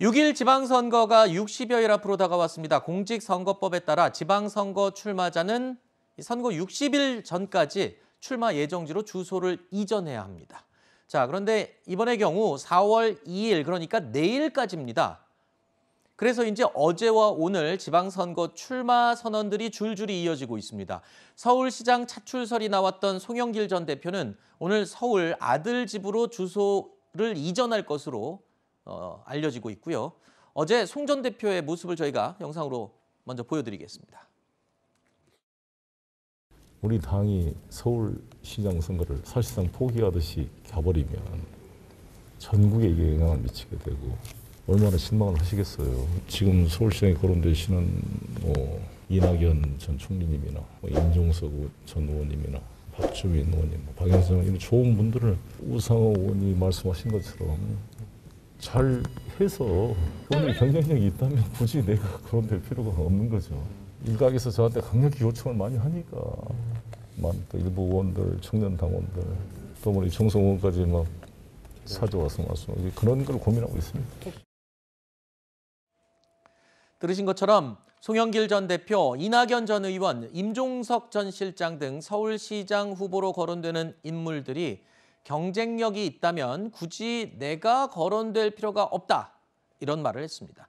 6일 지방선거가 60여일 앞으로 다가왔습니다. 공직선거법에 따라 지방선거 출마자는 선거 60일 전까지 출마 예정지로 주소를 이전해야 합니다. 자, 그런데 이번의 경우 4월 2일, 그러니까 내일까지입니다. 그래서 이제 어제와 오늘 지방선거 출마 선언들이 줄줄이 이어지고 있습니다. 서울시장 차출설이 나왔던 송영길 전 대표는 오늘 서울 아들 집으로 주소를 이전할 것으로 알려지고 있고요. 어제 송 전 대표의 모습을 저희가 영상으로 먼저 보여드리겠습니다. 우리 당이 서울시장 선거를 사실상 포기하듯이 가버리면 전국에 이게 영향을 미치게 되고 얼마나 실망을 하시겠어요. 지금 서울시장에 거론되시는 이낙연 전 총리님이나 임종석 전 의원님이나 박주민 의원님, 박영선 이런 좋은 분들을 우상호 의원이 말씀하신 것처럼 잘 해서 오늘 경쟁력이 있다면 굳이 내가 거론될 필요가 없는 거죠. 일각에서 저한테 강력히 요청을 많이 하니까 또 일부 의원들, 청년 당원들, 또 우리 정성 의원까지 막 사줘와서 말씀 그런 걸 고민하고 있습니다. 들으신 것처럼 송영길 전 대표, 이낙연 전 의원, 임종석 전 실장 등 서울시장 후보로 거론되는 인물들이 경쟁력이 있다면 굳이 내가 거론될 필요가 없다, 이런 말을 했습니다.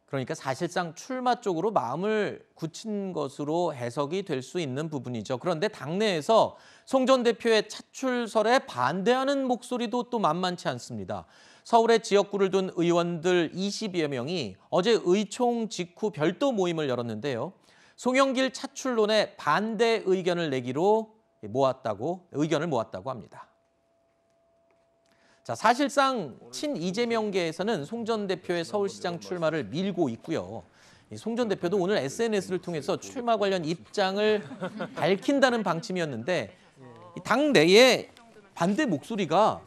그러니까 사실상 출마 쪽으로 마음을 굳힌 것으로 해석이 될 수 있는 부분이죠. 그런데 당내에서 송 전 대표의 차출설에 반대하는 목소리도 또 만만치 않습니다. 서울의 지역구를 둔 의원들 20여 명이 어제 의총 직후 별도 모임을 열었는데요. 송영길 차출론에 반대 의견을 내기로 의견을 모았다고 합니다. 자, 사실상 친 이재명계에서는 송 전 대표의 서울시장 출마를 밀고 있고요. 송 전 대표도 오늘 SNS를 통해서 출마 관련 입장을 밝힌다는 방침이었는데 당 내에 반대 목소리가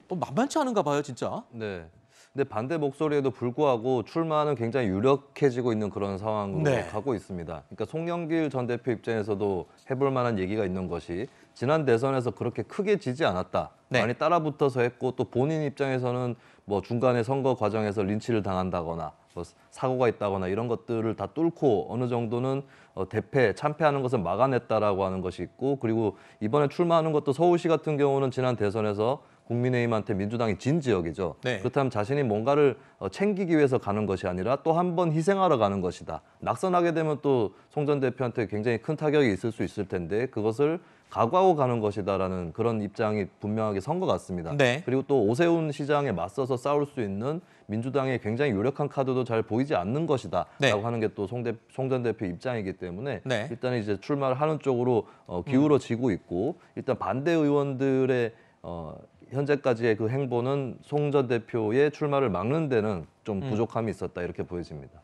만만치 않은가 봐요, 진짜. 네. 근데 반대 목소리에도 불구하고 출마는 굉장히 유력해지고 있는 그런 상황으로 가고 있습니다. 그러니까 송영길 전 대표 입장에서도 해볼 만한 얘기가 있는 것이 지난 대선에서 그렇게 크게 지지 않았다. 많이 따라붙어서 했고 또 본인 입장에서는 중간에 선거 과정에서 린치를 당한다거나 사고가 있다거나 이런 것들을 다 뚫고 어느 정도는 참패하는 것을 막아냈다라고 하는 것이 있고, 그리고 이번에 출마하는 것도 서울시 같은 경우는 지난 대선에서 국민의힘한테 민주당이 진 지역이죠. 그렇다면 자신이 뭔가를 챙기기 위해서 가는 것이 아니라 또 한 번 희생하러 가는 것이다. 낙선하게 되면 또 송 전 대표한테 굉장히 큰 타격이 있을 수 있을 텐데 그것을 각오하고 가는 것이다라는 그런 입장이 분명하게 선 것 같습니다. 그리고 또 오세훈 시장에 맞서서 싸울 수 있는 민주당의 굉장히 유력한 카드도 잘 보이지 않는 것이다라고 하는 게 또 송 전 대표 입장이기 때문에 일단 이제 출마를 하는 쪽으로 기울어지고 있고, 일단 반대 의원들의 현재까지의 그 행보는 송 전 대표의 출마를 막는 데는 좀 부족함이 있었다, 이렇게 보여집니다.